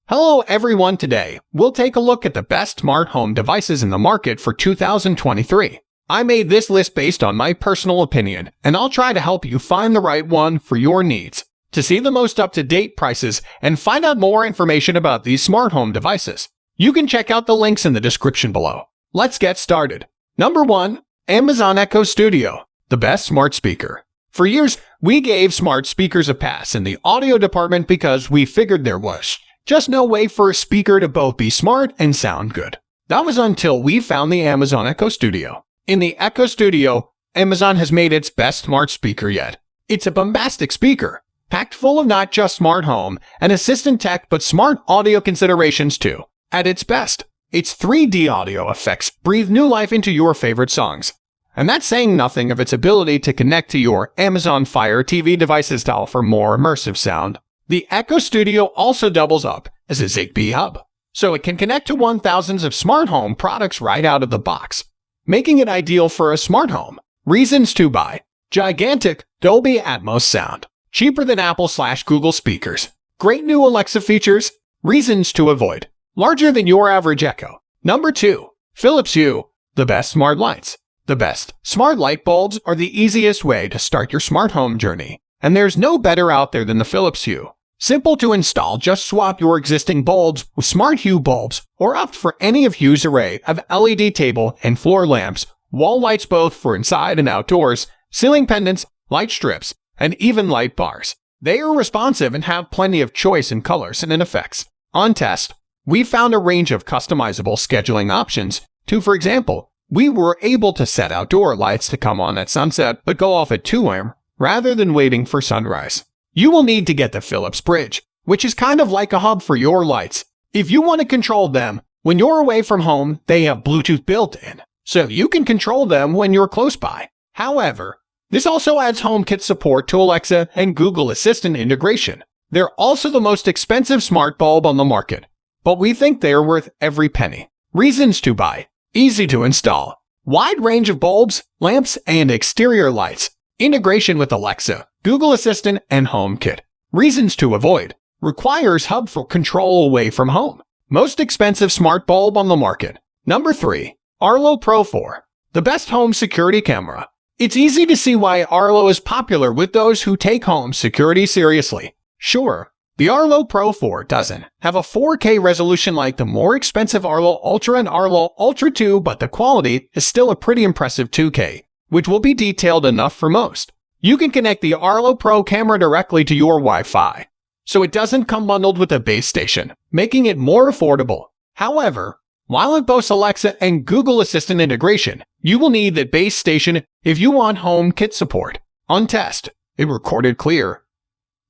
Hello everyone, today we'll take a look at the best smart home devices in the market for 2023. I made this list based on my personal opinion, and I'll try to help you find the right one for your needs. To see the most up-to-date prices and find out more information about these smart home devices, you can check out the links in the description below. Let's get started. Number 1. Amazon Echo Studio, the best smart speaker. For years, we gave smart speakers a pass in the audio department because we figured there was just no way for a speaker to both be smart and sound good. That was until we found the Amazon Echo Studio. In the Echo Studio, Amazon has made its best smart speaker yet. It's a bombastic speaker, packed full of not just smart home and assistant tech but smart audio considerations too. At its best, its 3D audio effects breathe new life into your favorite songs. And that's saying nothing of its ability to connect to your Amazon Fire TV devices to offer more immersive sound. The Echo Studio also doubles up as a Zigbee hub, so it can connect to thousands of smart home products right out of the box, making it ideal for a smart home. Reasons to buy: gigantic Dolby Atmos sound, cheaper than Apple/Google speakers, great new Alexa features. Reasons to avoid: larger than your average Echo. Number 2. Philips Hue, the best smart lights. The best smart light bulbs are the easiest way to start your smart home journey, and there's no better out there than the Philips Hue. Simple to install, just swap your existing bulbs with smart Hue bulbs or opt for any of Hue's array of LED table and floor lamps, wall lights both for inside and outdoors, ceiling pendants, light strips, and even light bars. They are responsive and have plenty of choice in colors and in effects. On test, we found a range of customizable scheduling options. For example, we were able to set outdoor lights to come on at sunset but go off at 2 a.m. rather than waiting for sunrise. You will need to get the Philips Bridge, which is kind of like a hub for your lights. If you want to control them when you're away from home, they have Bluetooth built in, so you can control them when you're close by. However, this also adds HomeKit support to Alexa and Google Assistant integration. They're also the most expensive smart bulb on the market, but we think they're worth every penny. Reasons to buy: easy to install, wide range of bulbs, lamps, and exterior lights, integration with Alexa, Google Assistant, and HomeKit. Reasons to avoid: requires hub for control away from home. Most expensive smart bulb on the market. Number 3. Arlo Pro 4, the best home security camera. It's easy to see why Arlo is popular with those who take home security seriously. Sure, the Arlo Pro 4 doesn't have a 4K resolution like the more expensive Arlo Ultra and Arlo Ultra 2, but the quality is still a pretty impressive 2K, which will be detailed enough for most. You can connect the Arlo Pro camera directly to your Wi-Fi, so it doesn't come bundled with a base station, making it more affordable. However, while it boasts Alexa and Google Assistant integration, you will need that base station if you want HomeKit support. On test, it recorded clear,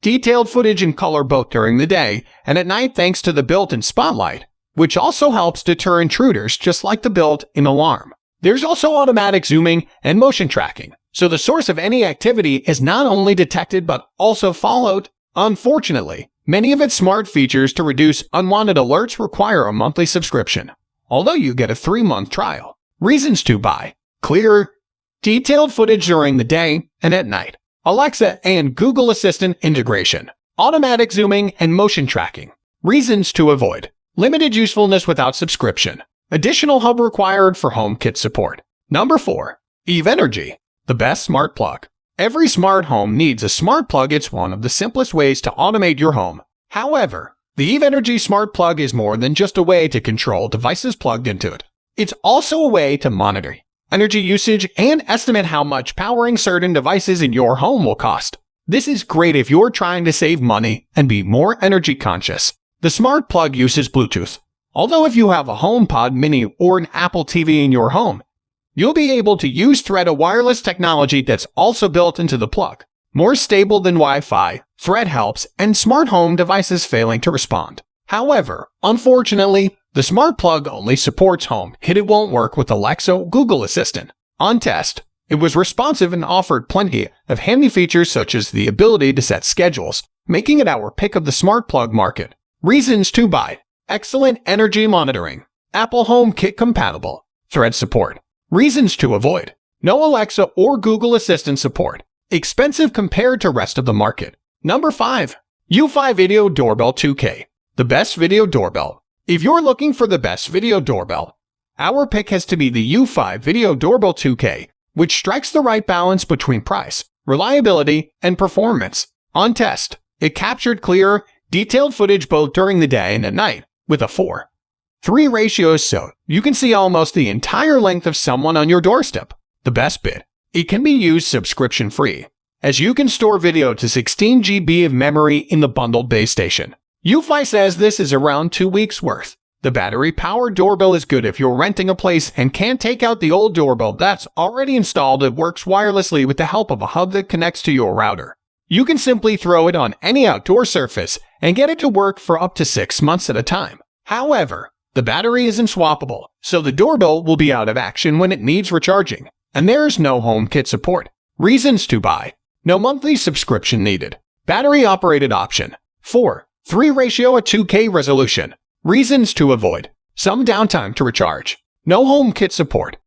detailed footage in color both during the day and at night thanks to the built-in spotlight, which also helps deter intruders just like the built-in alarm. There's also automatic zooming and motion tracking, so the source of any activity is not only detected but also followed. Unfortunately, many of its smart features to reduce unwanted alerts require a monthly subscription, although you get a 3-month trial. Reasons to buy: clear, detailed footage during the day and at night, Alexa and Google Assistant integration, automatic zooming and motion tracking. Reasons to avoid: limited usefulness without subscription, additional hub required for HomeKit support. Number 4. EveNergy, the best smart plug. Every smart home needs a smart plug. It's one of the simplest ways to automate your home. However, the EveNergy smart plug is more than just a way to control devices plugged into it. It's also a way to monitor energy usage and estimate how much powering certain devices in your home will cost. This is great if you're trying to save money and be more energy conscious. The smart plug uses Bluetooth, although if you have a HomePod Mini or an Apple TV in your home, you'll be able to use Thread, a wireless technology that's also built into the plug. More stable than Wi-Fi, Thread helps in smart home devices failing to respond. However, unfortunately, the smart plug only supports HomeKit. It won't work with Alexa or Google Assistant. On test, it was responsive and offered plenty of handy features such as the ability to set schedules, making it our pick of the smart plug market. Reasons to buy: excellent energy monitoring, Apple HomeKit compatible, Thread support. Reasons to avoid: no Alexa or Google Assistant support, expensive compared to rest of the market. Number 5. UFi Video Doorbell 2K, The best video doorbell. If you're looking for the best video doorbell, our pick has to be the UFi Video Doorbell 2K, which strikes the right balance between price, reliability, and performance. On test, it captured clear, detailed footage both during the day and at night, with a 4:3 ratio so you can see almost the entire length of someone on your doorstep. The best bit, it can be used subscription-free, as you can store video to 16 GB of memory in the bundled base station. UFi says this is around 2 weeks worth. The battery-powered doorbell is good if you're renting a place and can't take out the old doorbell that's already installed. It works wirelessly with the help of a hub that connects to your router. You can simply throw it on any outdoor surface and get it to work for up to 6 months at a time. However, the battery isn't swappable, so the doorbell will be out of action when it needs recharging, and there's no HomeKit support. Reasons to buy. No monthly subscription needed. Battery-operated option. 4:3 ratio at 2K resolution. Reasons to avoid. Some downtime to recharge. No HomeKit support.